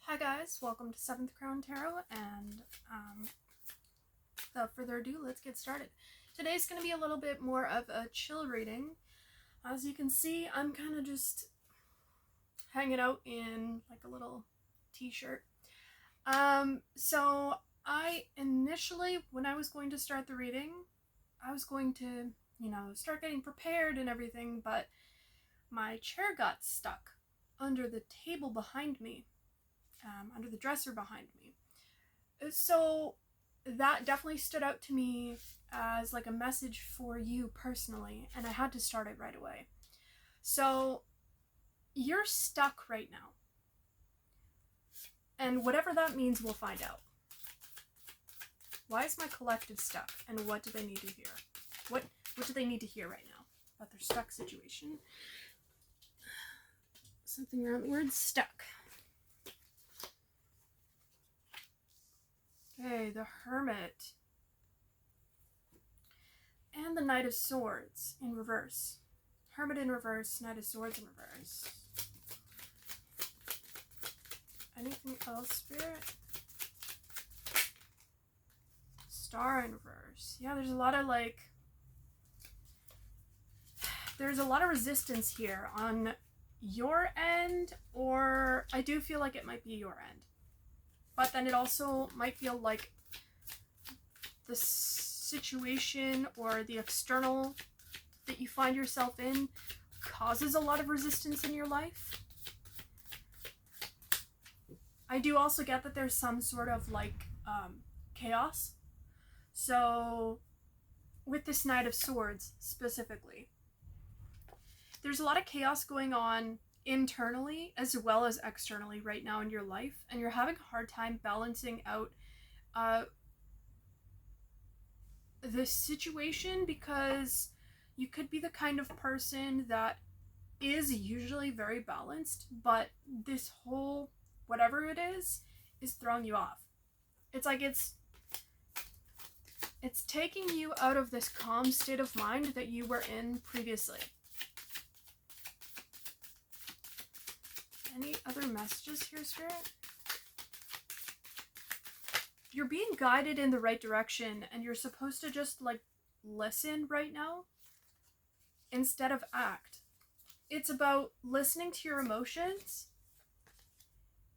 Hi guys, welcome to 7th Crown Tarot, and without further ado, let's get started. Today's going to be a little bit more of a chill reading. As you can see, I'm kind of just hanging out in like a little t-shirt. So I initially, when I was going to start the reading, I was going to, start getting prepared and everything, but my chair got stuck under the table behind me. Under the dresser behind me. So that definitely stood out to me as like a message for you personally, and I had to start it right away. So you're stuck right now, and whatever that means, we'll find out. Why is my collective stuck, and what do they need to hear? What do they need to hear right now about their stuck situation? Something around the word stuck. Okay, the Hermit. And the Knight of Swords in reverse. Hermit in reverse, Knight of Swords in reverse. Anything else, Spirit? Star in reverse. Yeah, there's a lot of there's a lot of resistance here on your end, or I do feel like it might be your end. But then it also might feel like the situation or the external that you find yourself in causes a lot of resistance in your life. I do also get that there's some sort of chaos. So with this Knight of Swords specifically, there's a lot of chaos going on internally as well as externally right now in your life, and you're having a hard time balancing out this situation, because you could be the kind of person that is usually very balanced, but this whole whatever it is throwing you off. It's like it's taking you out of this calm state of mind that you were in previously. Any other messages here, Spirit? You're being guided in the right direction, and you're supposed to just listen right now instead of act. It's about listening to your emotions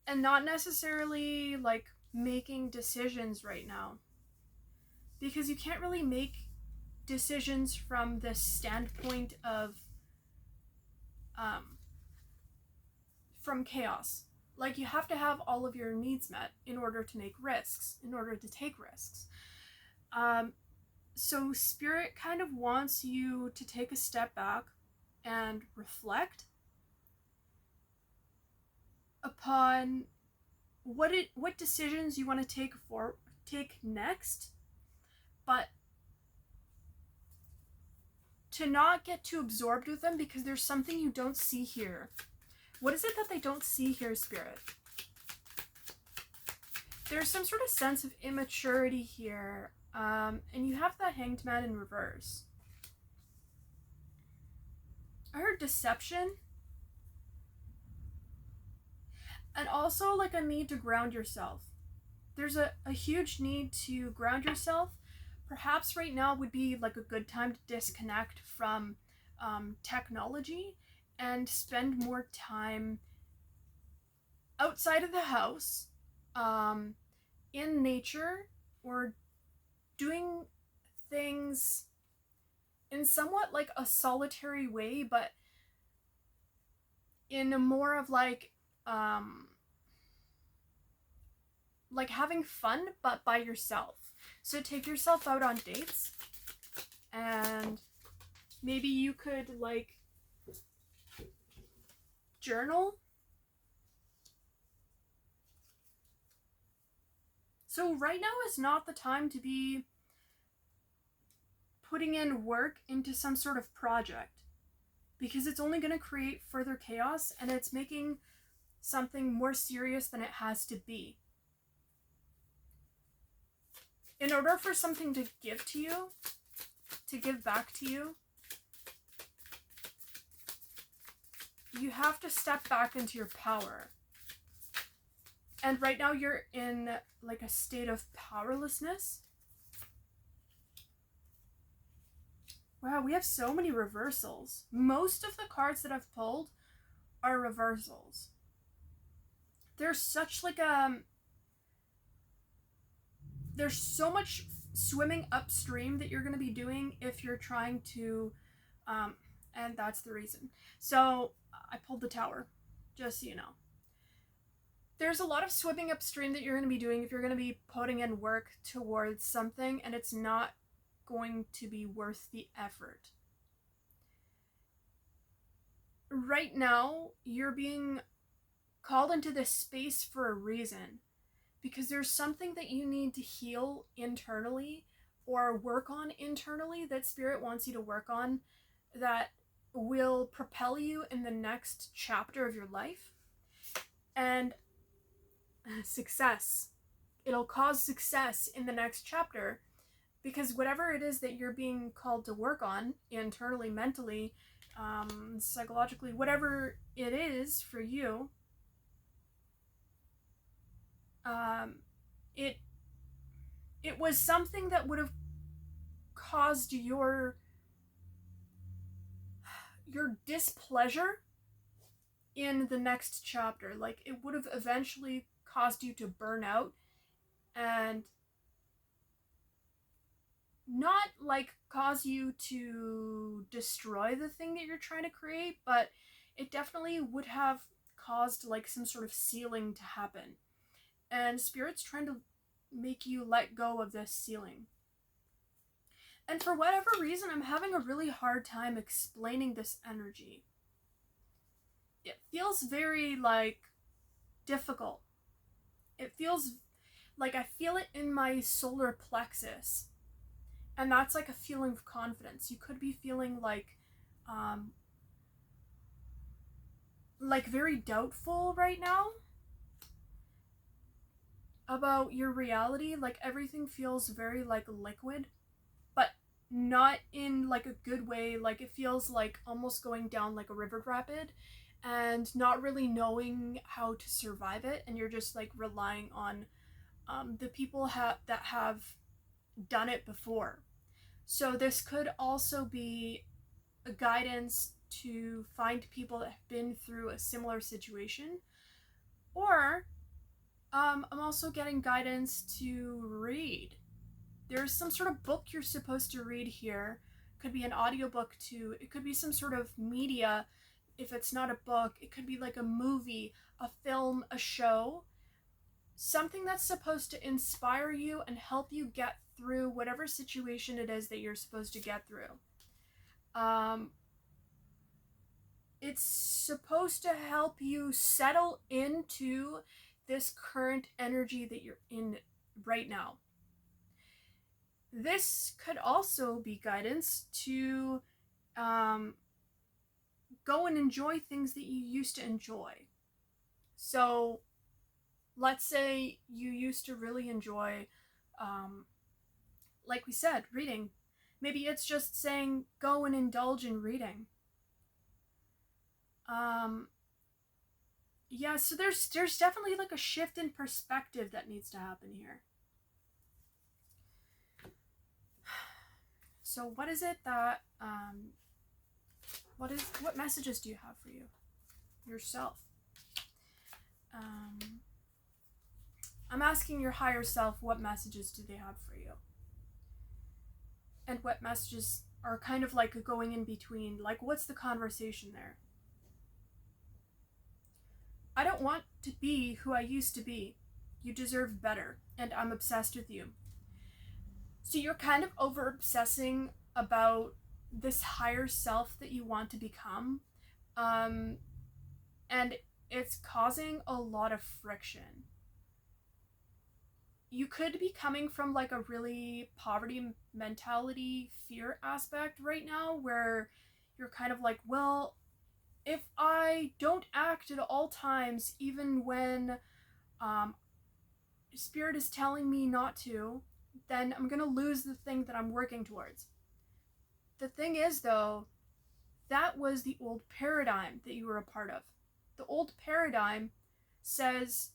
and not necessarily making decisions right now, because you can't really make decisions from this standpoint of from chaos. You have to have all of your needs met in order to take risks. So Spirit kind of wants you to take a step back and reflect upon what decisions you want to take next, but to not get too absorbed with them, because there's something you don't see here. What is it that they don't see here, Spirit? There's some sort of sense of immaturity here, and you have the Hanged Man in reverse. I heard deception, and also a need to ground yourself. There's a huge need to ground yourself. Perhaps right now would be a good time to disconnect from technology and spend more time outside of the house, in nature, or doing things in somewhat a solitary way, but in a more of having fun, but by yourself. So take yourself out on dates, and maybe you could journal. So right now is not the time to be putting in work into some sort of project, because it's only going to create further chaos, and it's making something more serious than it has to be. In order for something to give to you, to give back to you, you have to step back into your power. And right now you're in like a state of powerlessness. Wow, we have so many reversals. Most of the cards that I've pulled are reversals. There's such like there's so much swimming upstream that you're going to be doing if you're trying to and that's the reason. So I pulled the Tower, just so you know. There's a lot of swimming upstream that you're going to be doing if you're going to be putting in work towards something, and it's not going to be worth the effort. Right now, you're being called into this space for a reason, because there's something that you need to heal internally or work on internally that Spirit wants you to work on that will propel you in the next chapter of your life. And success. It'll cause success in the next chapter, because whatever it is that you're being called to work on internally, mentally, psychologically, whatever it is for you, it was something that would have caused your displeasure in the next chapter. Like, it would have eventually caused you to burn out and not like cause you to destroy the thing that you're trying to create, but it definitely would have caused like some sort of sealing to happen. And Spirit's trying to make you let go of this sealing. And for whatever reason, I'm having a really hard time explaining this energy. It feels very like difficult. It feels like I feel it in my solar plexus. And that's like a feeling of confidence. You could be feeling like very doubtful right now about your reality. Like, everything feels very like liquid, but not in like a good way. Like, it feels like almost going down like a river rapid and not really knowing how to survive it, and you're just like relying on the people that have done it before. So this could also be a guidance to find people that have been through a similar situation. Or I'm also getting guidance to read. There's some sort of book you're supposed to read here. Could be an audiobook too. It could be some sort of media. If it's not a book, it could be like a movie, a film, a show. Something that's supposed to inspire you and help you get through whatever situation it is that you're supposed to get through. It's supposed to help you settle into this current energy that you're in right now. This could also be guidance to go and enjoy things that you used to enjoy. So let's say you used to really enjoy, like we said, reading. Maybe it's just saying go and indulge in reading. Yeah, so there's definitely like a shift in perspective that needs to happen here. So what is it that what messages do you have for you yourself? I'm asking your higher self, what messages do they have for you? And what messages are kind of like going in between? Like, what's the conversation there? I don't want to be who I used to be. You deserve better, and I'm obsessed with you. So you're kind of over obsessing about this higher self that you want to become. And it's causing a lot of friction. You could be coming from like a really poverty mentality fear aspect right now, where you're kind of like, well, if I don't act at all times, even when Spirit is telling me not to, then I'm gonna lose the thing that I'm working towards. The thing is, though, that was the old paradigm that you were a part of. The old paradigm says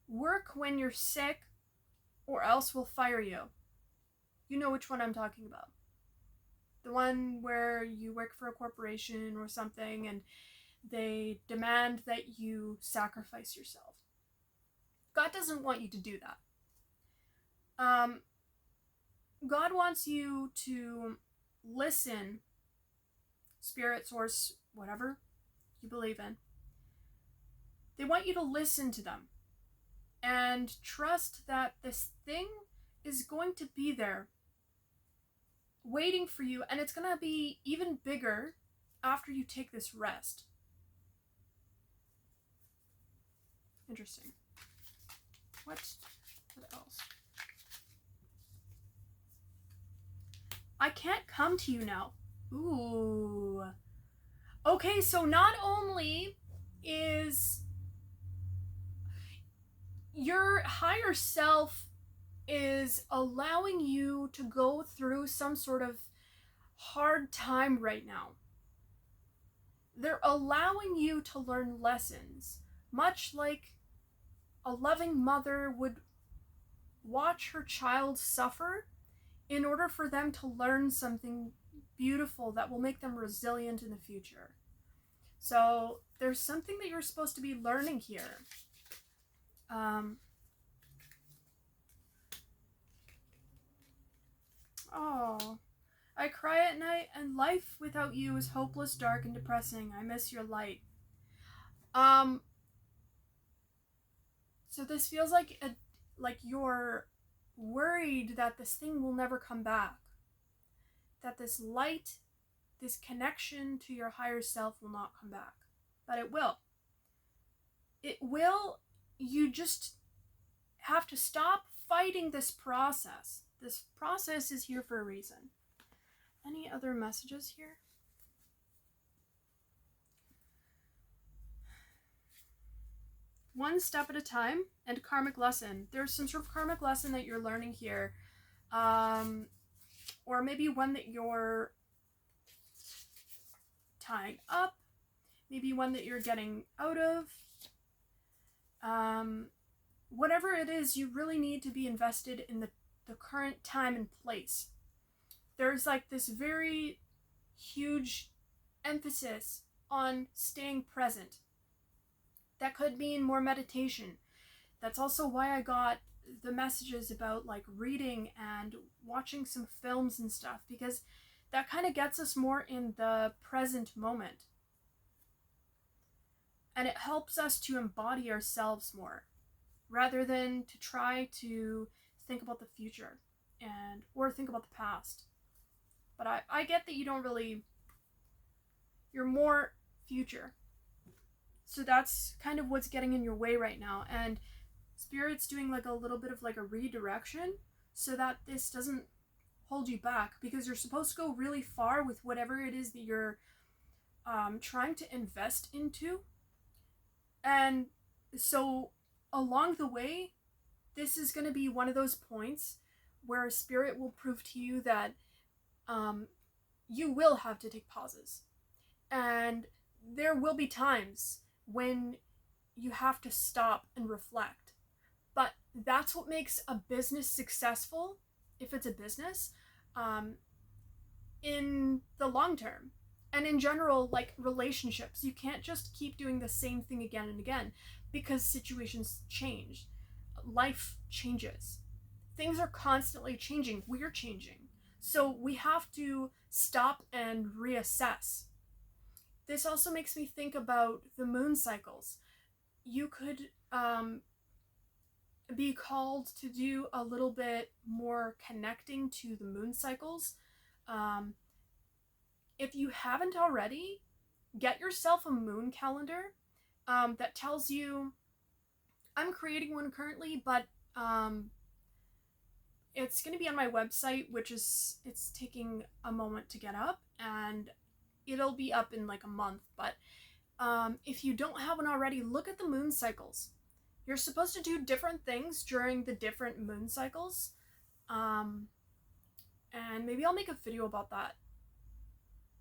work when you're sick or else we'll fire you. You know which one I'm talking about. The one where you work for a corporation or something and they demand that you sacrifice yourself. God doesn't want you to do that. God wants you to listen, spirit, source, whatever you believe in. They want you to listen to them and trust that this thing is going to be there waiting for you, and it's going to be even bigger after you take this rest. Interesting. What else? I can't come to you now. Ooh. Okay, so not only is your higher self is allowing you to go through some sort of hard time right now. They're allowing you to learn lessons, much like a loving mother would watch her child suffer in order for them to learn something beautiful that will make them resilient in the future. So there's something that you're supposed to be learning here. Oh, I cry at night, and life without you is hopeless, dark, and depressing. I miss your light. So this feels like you're worried that this thing will never come back. That this light, this connection to your higher self will not come back. But it will. It will. You just have to stop fighting this process. This process is here for a reason. Any other messages here? One step at a time and karmic lesson. There's some sort of karmic lesson that you're learning here. Or maybe one that you're tying up. Maybe one that you're getting out of. Whatever it is, you really need to be invested in the current time and place. There's like this very huge emphasis on staying present. That could mean more meditation. That's also why I got the messages about like reading and watching some films and stuff, because that kind of gets us more in the present moment. And it helps us to embody ourselves more, rather than to try to think about the future or think about the past. But I get that you don't really, you're more future. So that's kind of what's getting in your way right now. And Spirit's doing like a little bit of like a redirection so that this doesn't hold you back, because you're supposed to go really far with whatever it is that you're trying to invest into. And so along the way, this is going to be one of those points where Spirit will prove to you that you will have to take pauses. And there will be times when you have to stop and reflect. But that's what makes a business successful, if it's a business, in the long term. And in general, like relationships, you can't just keep doing the same thing again and again, because situations change. Life changes. Things are constantly changing. We're changing. So we have to stop and reassess. This also makes me think about the moon cycles. You could be called to do a little bit more connecting to the moon cycles. If you haven't already, get yourself a moon calendar that tells you, I'm creating one currently, but it's going to be on my website, it's taking a moment to get up, and it'll be up in like a month. But if you don't have one already, look at the moon cycles. You're supposed to do different things during the different moon cycles. And maybe I'll make a video about that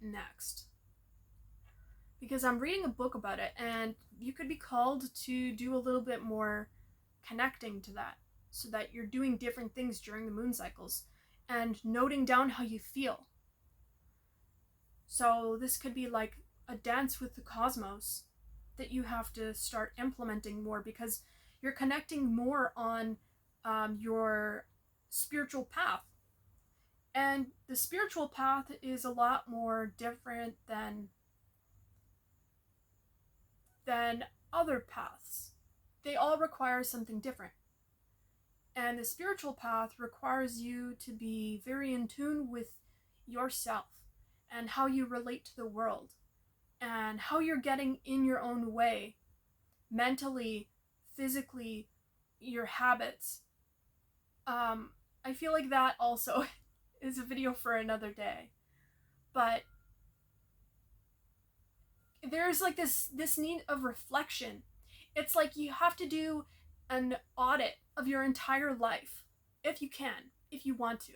next, because I'm reading a book about it, and you could be called to do a little bit more connecting to that so that you're doing different things during the moon cycles and noting down how you feel. So this could be like a dance with the cosmos that you have to start implementing more, because you're connecting more on your spiritual path. And the spiritual path is a lot more different than other paths. They all require something different. And the spiritual path requires you to be very in tune with yourself and how you relate to the world and how you're getting in your own way mentally, physically, your habits. I feel like that also is a video for another day. But there's like this need of reflection. It's like you have to do an audit of your entire life, if you can, if you want to.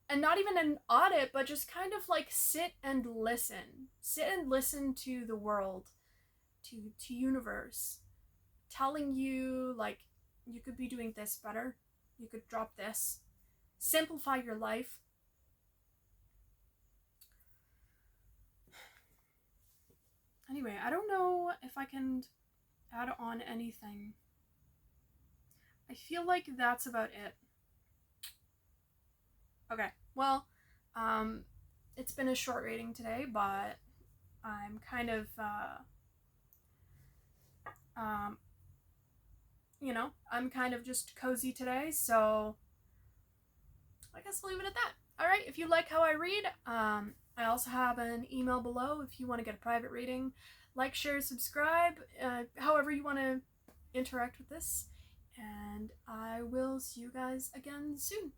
And not even an audit, but just kind of like sit and listen to the world, to universe, telling you like you could be doing this better, you could drop this, simplify your life. Anyway, I don't know if I can add on anything. I feel like that's about it. Okay, well, it's been a short reading today, but I'm kind of, I'm kind of just cozy today, so I guess I'll leave it at that. Alright, if you like how I read, I also have an email below if you want to get a private reading. Like, share, subscribe, however you want to interact with this. And I will see you guys again soon.